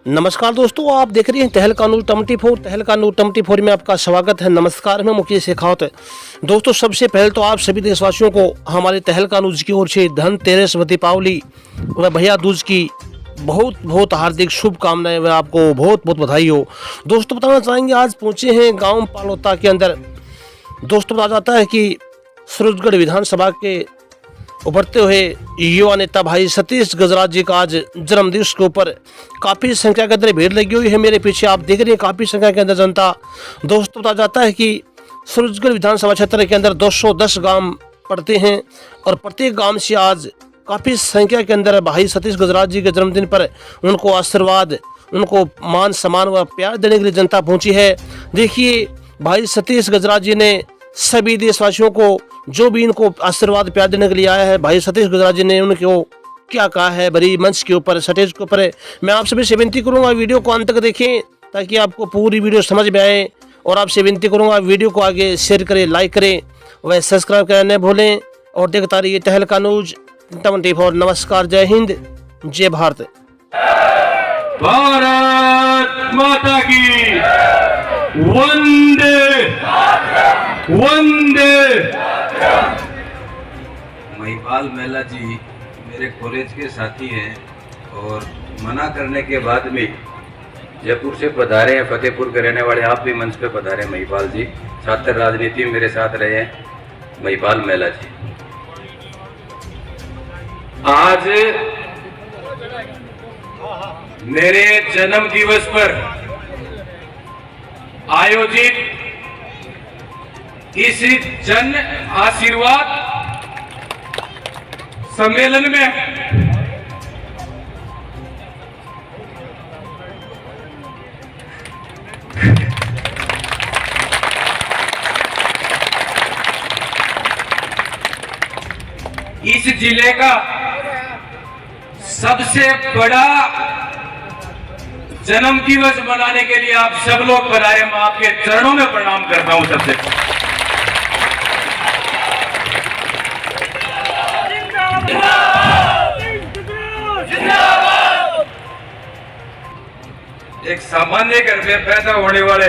नमस्कार दोस्तों, आप देख रहे हैं तहलका न्यूज़ 24। तहलका न्यूज़ 24 में आपका स्वागत है। नमस्कार, मैं मुकेश शेखावत। दोस्तों, सबसे पहले तो आप सभी देशवासियों को हमारे तहलका न्यूज़ की ओर से धनतेरस व दीपावली व भैया दूज की बहुत बहुत हार्दिक शुभकामनाएं व आपको बहुत बहुत बधाई हो। दोस्तों, बताना चाहेंगे आज पहुँचे हैं गाँव पालोता के अंदर। दोस्तों, बताया जाता है कि सूरजगढ़ विधानसभा के उभरते हुए युवा नेता भाई सतीश गजराज जी का आज जन्मदिवस के ऊपर काफ़ी संख्या के अंदर भीड़ लगी हुई है। मेरे पीछे आप देख रहे हैं काफ़ी संख्या के अंदर जनता। दोस्तों, बताया जाता है कि सूरजगढ़ विधानसभा क्षेत्र के अंदर 210 गांव पड़ते हैं और प्रत्येक गांव से आज काफ़ी संख्या के अंदर भाई सतीश गजराज जी के जन्मदिन पर उनको आशीर्वाद, उनको मान सम्मान व प्यार देने के लिए जनता पहुँची है। देखिए, भाई सतीश गजराज जी ने सभी देशवासियों को, जो भी इनको आशीर्वाद प्यार देने के लिए आया है, भाई सतीश गजराज जी ने उनको क्या कहा है बड़ी मंच के ऊपर, स्टेज के ऊपर। मैं आप सभी से विनती करूंगा वीडियो को अंत तक देखें ताकि आपको पूरी वीडियो समझ में आए, और आपसे विनती करूंगा वीडियो को आगे शेयर करें, लाइक करें व सब्सक्राइब करना न भूलें और देखता रहिए तहलका न्यूज़ 24। नमस्कार, जय हिंद, जय भारत। भारत माता की वंदे वंदे। महिपाल मेला जी मेरे कॉलेज के साथी हैं और मना करने के बाद भी जयपुर से पधारे हैं, फतेहपुर के रहने वाले। आप भी मंच पे पधारे महिपाल जी, छात्र राजनीति में मेरे साथ रहे हैं महिपाल मेला जी। आज मेरे जन्म दिवस पर आयोजित इस जन आशीर्वाद सम्मेलन में इस जिले का सबसे बड़ा जन्म दिवस मनाने के लिए आप सब लोग पधारे। मैं आपके चरणों में प्रणाम करता हूं। सबसे एक सामान्य घर में पैदा होने वाले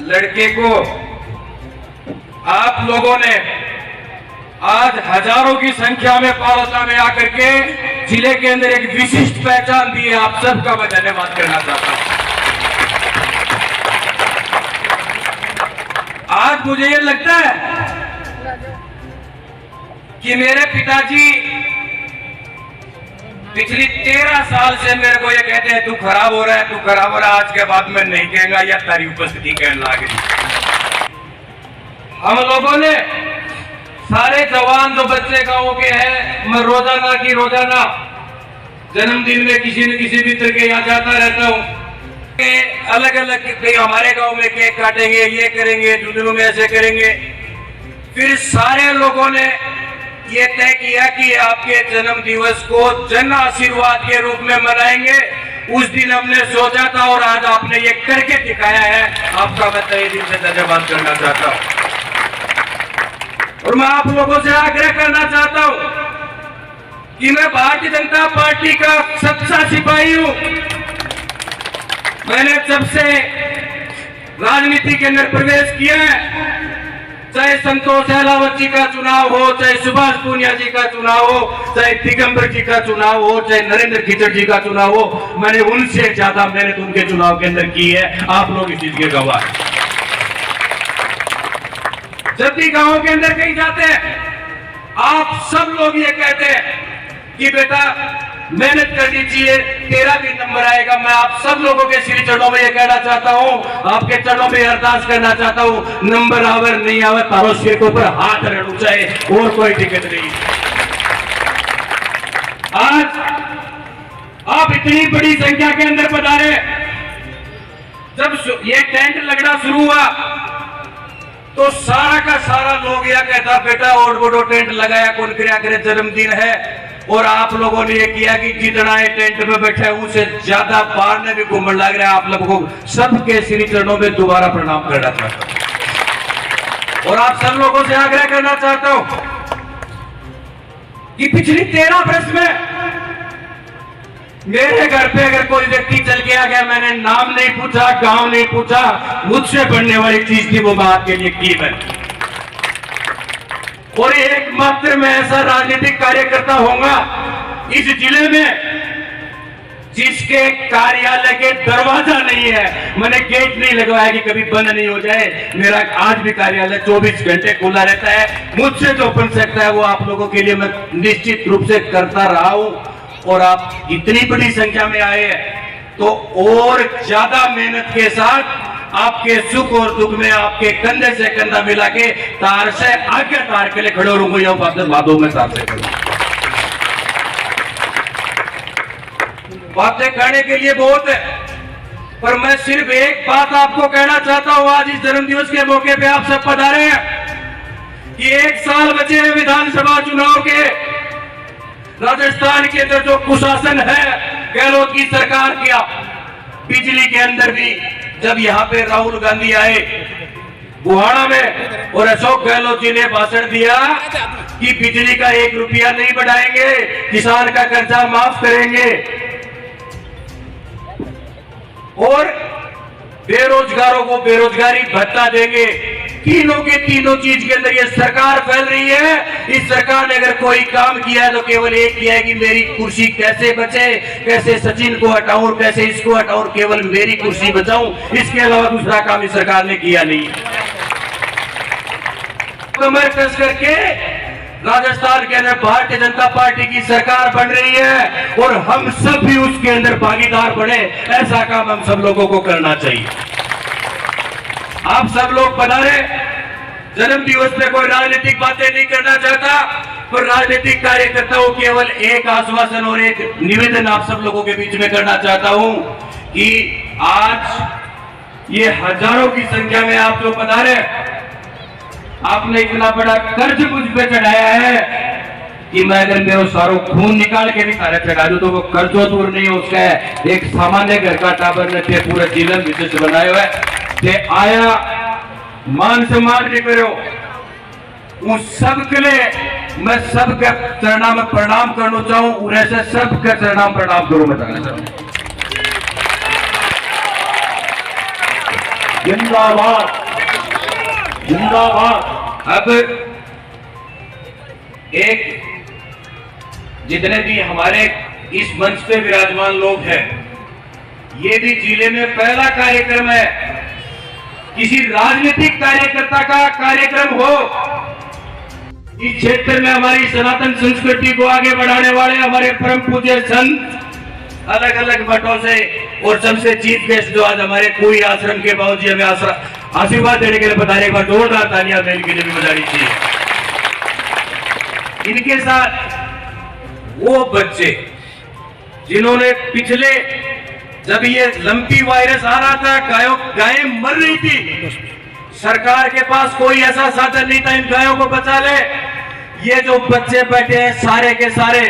लड़के को आप लोगों ने आज हजारों की संख्या में पालोता में आकर के जिले के अंदर एक विशिष्ट पहचान दी है। आप सबका मैं धन्यवाद करना चाहता हूं। आज मुझे ये लगता है कि मेरे पिताजी पिछली 13 साल से मेरे को ये कहते हैं तू खराब हो रहा है, तू खराब हो रहा है। आज के बाद मैं नहीं कहेंगे या तारी उपस्थिति कहने लगी। हम लोगों ने सारे जवान जो बच्चे गांव के हैं, मैं रोजाना की रोजाना जन्मदिन में किसी न किसी मित्र के यहाँ जाता रहता हूँ। अलग अलग हमारे गांव में केक काटेंगे, ये करेंगे, जुलूस में ऐसे करेंगे। फिर सारे लोगों ने ये तय किया कि आपके जन्म दिवस को जन आशीर्वाद के रूप में मनाएंगे। उस दिन हमने सोचा था और आज आपने ये करके दिखाया है। आपका मैं तहे दिल से धन्यवाद करना चाहता हूँ। और मैं आप लोगों से आग्रह करना चाहता हूं कि मैं भारतीय जनता पार्टी का सच्चा सिपाही हूं। मैंने जब से राजनीति के अंदर प्रवेश किया है, चाहे संतोष अहलावत जी का चुनाव हो, चाहे सुभाष पूनिया जी का चुनाव हो, चाहे दिगंबर जी का चुनाव हो, चाहे नरेंद्र खिचड़ जी का चुनाव हो, मैंने उनसे ज्यादा मेहनत उनके चुनाव के अंदर की है। आप लोग इस चीज के गवाह हैं। जब भी गांव के अंदर कहीं जाते हैं, आप सब लोग ये कहते हैं कि बेटा मेहनत करनी चाहिए, तेरा भी नंबर आएगा। मैं आप सब लोगों के श्री चरणों में ये कहना चाहता हूं, आपके चरणों में अरदास करना चाहता हूं, नंबर आवर नहीं आवे तारो सिर के ऊपर हाथ रखना चाहिए, और कोई दिक्कत नहीं। आज आप इतनी बड़ी संख्या के अंदर पधारे। जब ये टेंट लगना शुरू हुआ तो सारा का सारा लोग यह कहता बेटा और बोडो टेंट लगाया कौन क्रिया करे, जन्मदिन है। और आप लोगों ने ये किया कि जितना ये टेंट में बैठे उससे ज्यादा बाहर ने भी घूमने लग रहा है। आप लोगों को सबके श्री चरणों में दोबारा प्रणाम करना चाहता हूं और आप सब लोगों से आग्रह करना चाहता हूं कि पिछली 13 वर्ष में मेरे घर पे अगर कोई व्यक्ति चल के आ गया, मैंने नाम नहीं पूछा, गांव नहीं पूछा, मुझसे बनने वाली चीज थी वो मैं आपके लिए की मैंने। और एकमात्र मैं ऐसा राजनीतिक कार्यकर्ता होऊंगा इस जिले में जिसके कार्यालय के दरवाजा नहीं है, मैंने गेट नहीं लगवाया कि कभी बंद नहीं हो जाए। मेरा आज भी कार्यालय 24 घंटे खुला रहता है। मुझसे जो बन सकता है वो आप लोगों के लिए मैं निश्चित रूप से करता रहा हूं। और आप इतनी बड़ी संख्या में आए हैं तो और ज्यादा मेहनत के साथ आपके सुख और दुख में आपके कंधे से कंधा मिला के तार से आगे तार के लिए खड़े रहूंगा। यह बातों में तार से खड़े, बातें करने के लिए बहुत है, पर मैं सिर्फ एक बात आपको कहना चाहता हूं। आज इस जन्मदिवस के मौके पे आप सब पधारे हैं कि 1 साल बचे हैं विधानसभा चुनाव के। राजस्थान के अंदर जो कुशासन है गहलोत की सरकार का, बिजली के अंदर भी जब यहाँ पे राहुल गांधी आए बुहाना में और अशोक गहलोत जी ने भाषण दिया कि बिजली का 1 रुपया नहीं बढ़ाएंगे, किसान का कर्जा माफ करेंगे और बेरोजगारों को बेरोजगारी भत्ता देंगे। तीनों के तीनों चीज के अंदर ये सरकार फैल रही है। इस सरकार ने अगर कोई काम किया है तो केवल एक किया है कि मेरी कुर्सी कैसे बचे, कैसे सचिन को हटाऊं, कैसे इसको हटाऊं, केवल मेरी कुर्सी बचाऊं। इसके अलावा दूसरा काम इस सरकार ने किया नहीं। कमर कस करके राजस्थान के अंदर भारतीय जनता पार्टी की सरकार बन रही है और हम सब भी उसके अंदर भागीदार बने। ऐसा काम हम सब लोगों को करना चाहिए। आप सब लोग पधारे। जन्म दिवस पे कोई राजनीतिक बातें नहीं करना चाहता, पर राजनीतिक कार्यकर्ताओं केवल एक आश्वासन और एक निवेदन आप सब लोगों के बीच में करना चाहता हूं कि आज ये हजारों की संख्या में आप जो पधारे, आपने इतना बड़ा कर्ज मुझ पे चढ़ाया है कि मैं अगर मेरे सारों खून निकाल के भी तारे चढ़ा दूं तो वो कर्जो दूर नहीं हो। उसका एक सामान्य घर का टाबर ने थे पूरे जिले में विशेष बनाए हुए ते आया मान सम्मान भी करो। उस सब के लिए मैं सबके चरणों में प्रणाम करना चाहूं और ऐसे सबके चरणों में प्रणाम करूं बताना चाहूं। जिंदाबाद जिंदाबाद। अब एक जितने भी हमारे इस मंच पे विराजमान लोग हैं, ये भी जिले में पहला कार्यक्रम है, किसी राजनीतिक कार्यकर्ता का कार्यक्रम हो। इस क्षेत्र में हमारी सनातन संस्कृति को आगे बढ़ाने वाले हमारे परम पूज्य संत अलग अलग मठों से और सबसे चीफ गेस्ट जो आज हमारे कोई आश्रम के बाबूजी हमें आशीर्वाद देने के लिए बता रहे, जोरदार तालियां देने के लिए भी बजानी चाहिए। इनके साथ वो बच्चे जिन्होंने पिछले जब ये लंपी वायरस आ रहा था, गायें मर रही थी, सरकार के पास कोई ऐसा साधन नहीं था इन गायों को बचा ले। ये जो बच्चे बैठे हैं सारे के सारे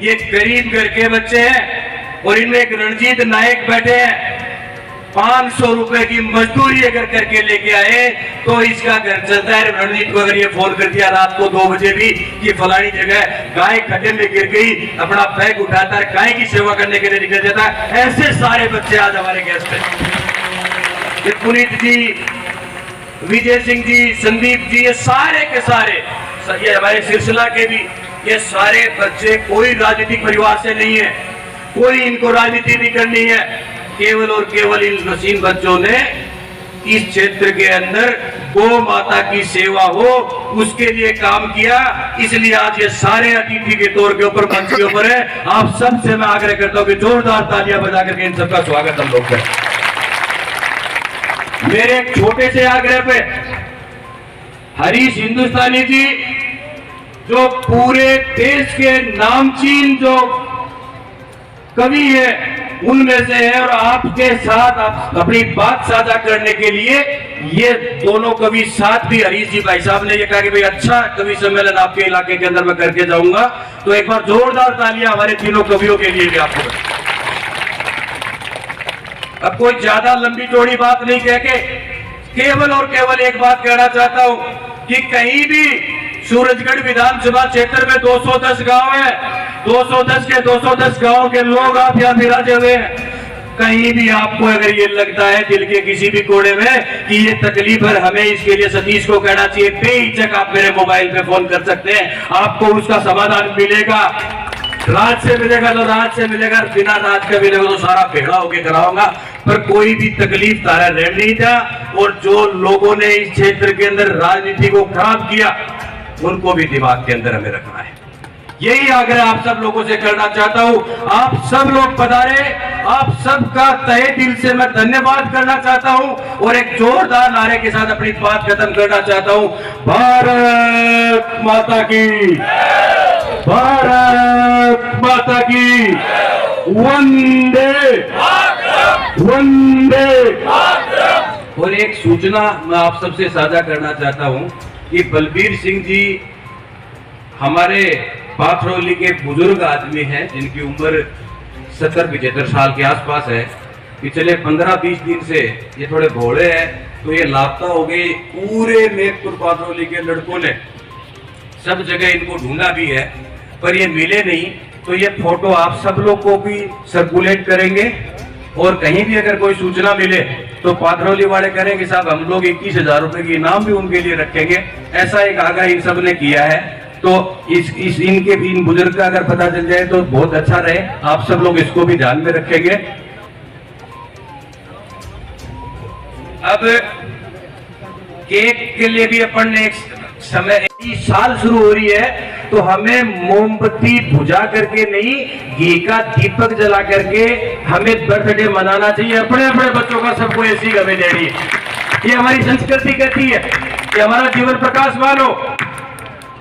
ये गरीब घर के बच्चे हैं और इनमें एक रणजीत नायक बैठे हैं। 500 रुपए की मजदूरी अगर करके लेके आए तो इसका घर चलता है। रणजीत को अगर ये फोन कर दिया रात को 2 बजे भी कि फलानी जगह गाय खड्डे में गिर गई, अपना बैग उठाता है, गाय की सेवा करने के लिए निकल जाता है। ऐसे सारे बच्चे आज हमारे गेस्ट हैं। पुनीत जी, विजय सिंह जी, संदीप जी, ये सारे के सारे, ये हमारे सिलसिला के भी ये सारे बच्चे कोई राजनीतिक परिवार से नहीं है, कोई इनको राजनीति नहीं करनी है। केवल और केवल इन नसीन बच्चों ने इस क्षेत्र के अंदर गौ माता की सेवा हो उसके लिए काम किया। इसलिए आज ये सारे अतिथि के तौर के ऊपर मंच के ऊपर है। आप सबसे मैं आग्रह करता हूं कि जोरदार तालियां बजा करके इन सबका स्वागत हम लोग करें। मेरे एक छोटे से आग्रह पे हरीश हिंदुस्तानी जी जो पूरे देश के नामचीन जो कवि है उनमें से है और आपके साथ आप अपनी बात साझा करने के लिए ये दोनों कवि साथ भी, हरीश जी भाई साहब ने ये कहा कि भाई अच्छा कवि सम्मेलन आपके इलाके के अंदर मैं करके जाऊंगा, तो एक बार जोरदार तालियां हमारे तीनों कवियों के लिए भी आपको। अब कोई ज्यादा लंबी चौड़ी बात नहीं कह के केवल और केवल एक बात कहना चाहता हूं कि कहीं भी सूरजगढ़ विधानसभा क्षेत्र में 210 गांव है। 210 के 210 गांव के लोग आप यहाँ विराजे हुए हैं। कहीं भी आपको अगर ये लगता है दिल के किसी भी कोने में कि ये तकलीफ है, हमें इसके लिए सतीश को कहना चाहिए, बेहिचक आप मेरे मोबाइल पे फोन कर सकते हैं, आपको उसका समाधान मिलेगा। रात से मिलेगा तो रात से मिलेगा, बिना रात का मिलेगा तो सारा भेड़ा होके कराऊंगा। पर कोई भी तकलीफ तारा रह नहीं था। और जो लोगों ने इस क्षेत्र के अंदर राजनीति को खराब किया उनको भी दिमाग के अंदर हमें रखना है। यही आग्रह आप सब लोगों से करना चाहता हूं। आप सब लोग पधारे, आप सबका तहे दिल से मैं धन्यवाद करना चाहता हूं और एक जोरदार नारे के साथ अपनी बात खत्म करना चाहता हूं। भारत माता की, भारत माता की, वंदे वंदे। और एक सूचना मैं आप सबसे साझा करना चाहता हूं कि बलबीर सिंह जी हमारे पाथरौली के बुजुर्ग आदमी हैं जिनकी उम्र 70-75 साल के आसपास है। पिछले 15-20 दिन से ये थोड़े भोले हैं, तो ये लापता हो गए। पूरे मेघपुर पाथरौली के लड़कों ने सब जगह इनको ढूंढा भी है पर ये मिले नहीं। तो ये फोटो आप सब लोग को भी सर्कुलेट करेंगे और कहीं भी अगर कोई सूचना मिले तो पाथरौली वाले करेंगे साहब, हम लोग 21,000 रुपए की इनाम भी उनके लिए रखेंगे। ऐसा एक आगाह इन सब ने किया है। तो इन बुजुर्ग का अगर पता चल जाए तो बहुत अच्छा रहे। आप सब लोग इसको भी ध्यान में रखेंगे। अब केक के लिए भी अपन ने एक समय, साल शुरू हो रही है तो हमें मोमबत्ती बुझा करके नहीं, घी का दीपक जला करके हमें बर्थडे मनाना चाहिए। अपने अपने बच्चों का सबको ऐसी हमें देनी है। ये हमारी संस्कृति कहती है कि हमारा जीवन प्रकाशमान हो,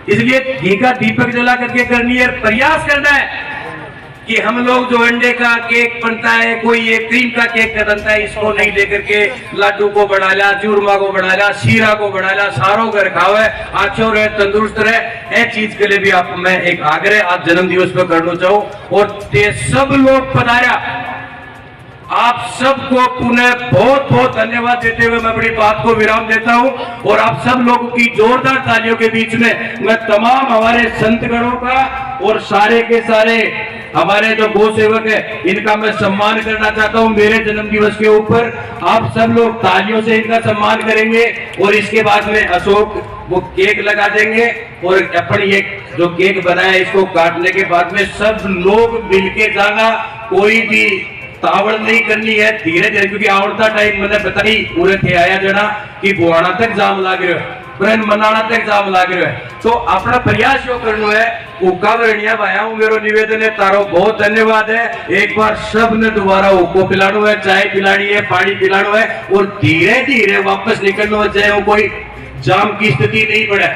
इसलिए घी का दीपक जला करके करनी है। प्रयास करना है कि हम लोग जो अंडे का केक बनता है, कोई ये क्रीम का केक बनता है, इसको नहीं लेकर के लाडू को बना लिया, चूरमा को बना लिया, शीरा को बना लिया, सारों घर खाओ है, अच्छो रहे, तंदुरुस्त रहे। ये चीज के लिए भी आप मैं एक आग्रह आज जन्म दिवस पर करना चाहूं। और ते सब लोग पधारा, आप सबको पुनः बहुत बहुत धन्यवाद देते हुए मैं अपनी बात को विराम देता हूं। और आप सब लोगों की जोरदार तालियों के बीच में मैं तमाम हमारे संतगणों का और सारे के सारे हमारे जो गौ सेवक है इनका मैं सम्मान करना चाहता हूं। मेरे जन्म दिवस के ऊपर आप सब लोग तालियों से इनका सम्मान करेंगे और इसके बाद में अशोक वो केक लगा देंगे। और अपन ये जो केक बनाया इसको काटने के बाद में सब लोग मिलके जाना, कोई भी तावड़ नहीं करनी है, धीरे धीरे, क्योंकि आवड़ता टाइम मैंने बताई पूरे थे आया जना कि बुआना तक जाम लाग रहे हो, प्रेम मनाना तक जाम लाग रहे है। तो अपना प्रयास यो करना है। उका वर्णिया भाया हूं, मेरो निवेदन है तारो बहुत धन्यवाद है। एक बार सब ने दोबारा उको पिलानो है, चाय पिलानी है, पानी पिलानो है और धीरे धीरे वापस निकलना है, चाहे कोई जाम की स्थिति नहीं पड़े।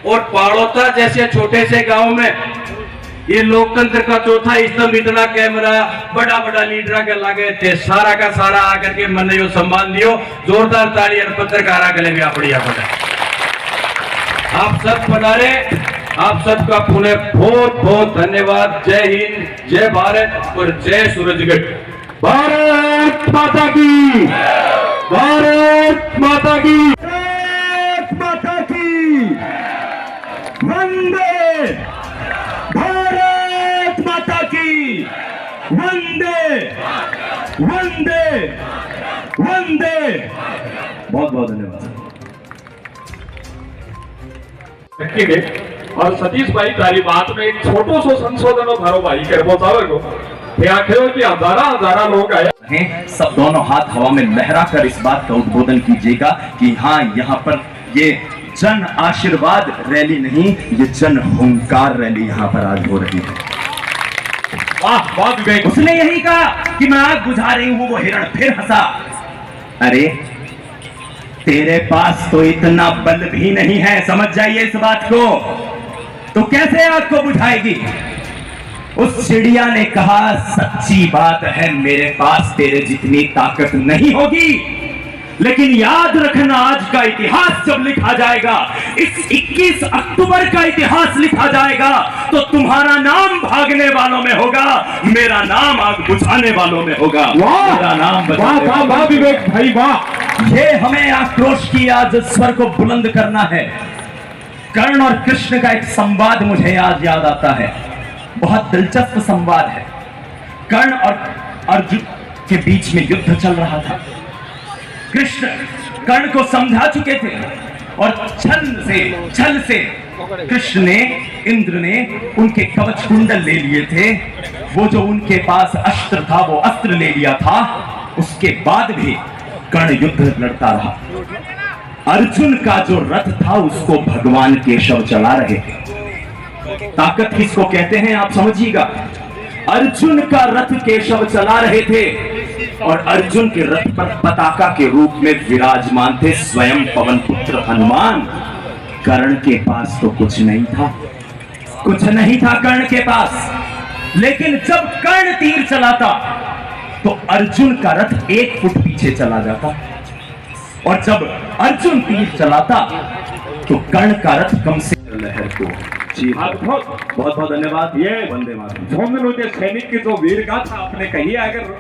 और पाड़ोता जैसे छोटे से गांव में ये लोकतंत्र का चौथा स्तंभ, इतना कैमरा, बड़ा बड़ा लीडर के लागे थे, सारा का सारा आकर के मन यो सम्मान दियो। जोरदार ताली और पत्रकारा के लिए भी आप आप सब पधारे, आप सबका पुनः बहुत बहुत धन्यवाद। जय हिंद, जय भारत और जय सूरजगढ़। भारत माता की, भारत माता की, भारत माता की, वंदे भारत माता की, वंदे वंदे वंदे। बहुत बहुत धन्यवाद। और सतीश भाई तारी बात में एक छोटो सो संशोधन थारो भाई कर चावे को कि हजारा लोग आए सब दोनों हाथ हवा में लहरा कर इस बात का उद्बोधन कीजिएगा कि हाँ, यहाँ पर ये जन आशीर्वाद रैली नहीं, ये जन हुंकार रैली यहाँ पर आज हो रही है। वाह वाह, उसने यही कहा कि मैं आग बुझा रही हूं, वो हिरण फिर हंसा। अरे तेरे पास तो इतना बल भी नहीं है, समझ जाइए इस बात को। तो कैसे आग को बुझाएगी? उस चिड़िया ने कहा, सच्ची बात है, मेरे पास तेरे जितनी ताकत नहीं होगी, लेकिन याद रखना आज का इतिहास जब लिखा जाएगा, इस 21 अक्टूबर का इतिहास लिखा जाएगा, तो तुम्हारा नाम भागने वालों में होगा, मेरा नाम आग बुझाने वालों में होगा। मेरा नाम वाह विवेक भाई वाह। ये हमें आक्रोश की आज स्वर को बुलंद करना है। कर्ण और कृष्ण का एक संवाद मुझे आज याद आता है। बहुत दिलचस्प संवाद है। कर्ण और अर्जुन के बीच में युद्ध चल रहा था। कृष्ण कर्ण को समझा चुके थे और छल से कृष्ण ने, इंद्र ने उनके कवच कुंडल ले लिए थे। वो जो उनके पास अस्त्र था वो अस्त्र ले लिया था। उसके बाद भी कर्ण युद्ध लड़ता रहा। अर्जुन का जो रथ था उसको भगवान केशव चला रहे थे। ताकत किसको कहते हैं आप समझिएगा। अर्जुन का रथ केशव चला रहे थे और अर्जुन के रथ पर पताका के रूप में विराजमान थे स्वयं पवन पुत्र हनुमान। कर्ण के पास तो कुछ नहीं था, कुछ नहीं था कर्ण के पास। लेकिन जब कर्ण तीर चलाता तो अर्जुन का रथ 1 फुट पीछे चला जाता और जब अर्जुन तीर चलाता तो कर्ण का रथ कम से लहर को। जी बहुत बहुत धन्यवाद। ये वंदे मातरम। सैनिक की जो वीर गाथा आपने कही, अगर